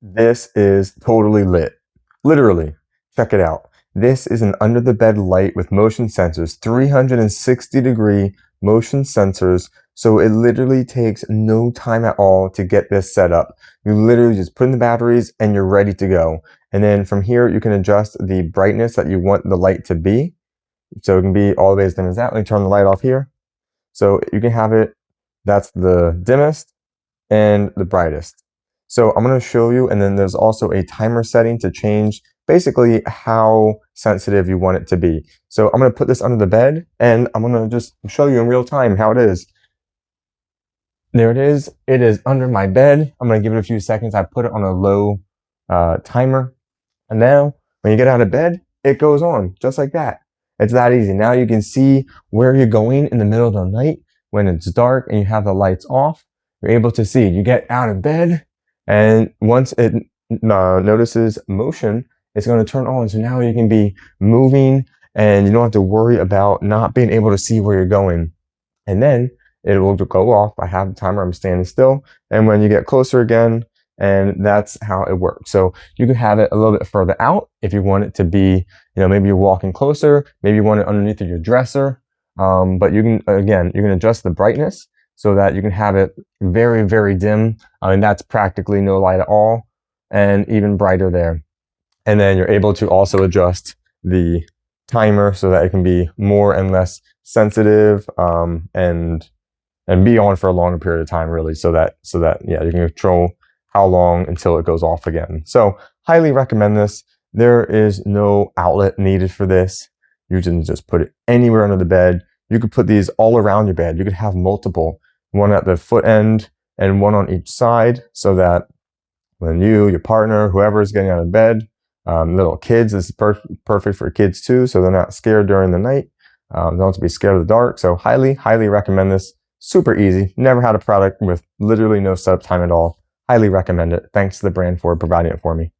This is totally lit. Literally, check it out. This is an under the bed light with motion sensors, 360-degree motion sensors. So it literally takes no time at all to get this set up. You literally just put in the batteries and you're ready to go. And then from here, you can adjust the brightness that you want the light to be. So it can be all the way as dim as that. Let me turn the light off here. So you can have it, that's the dimmest and the brightest. So I'm going to show you, and then there's also a timer setting to change basically how sensitive you want it to be. So I'm going to put this under the bed and I'm going to just show you in real time how it is. There it is. It is under my bed. I'm going to give it a few seconds. I put it on a low timer. And now when you get out of bed, it goes on just like that. It's that easy. Now you can see where you're going in the middle of the night when it's dark and you have the lights off. You're able to see. You get out of bed, and once it notices motion, it's going to turn on. So now you can be moving and you don't have to worry about not being able to see where you're going. And then it will go off. I have the timer. I'm standing still. And when you get closer again, and that's how it works. So you can have it a little bit further out if you want it to be, maybe you're walking closer, maybe you want it underneath of your dresser. But you can, again, you can adjust the brightness so that you can have it very, very dim. And that's practically no light at all, and even brighter there. And then you're able to also adjust the timer so that it can be more and less sensitive, and be on for a longer period of time, really, so that yeah, you can control how long until it goes off again. So highly recommend this. There is no outlet needed for this. You can just put it anywhere under the bed. You could put these all around your bed. You could have multiple, one at the foot end and one on each side, so that when you, your partner, whoever is getting out of bed, little kids, this is perfect for kids too, so they're not scared during the night. They don't have to be scared of the dark. So highly, highly recommend this. Super easy. Never had a product with literally no setup time at all. Highly recommend it. Thanks to the brand for providing it for me.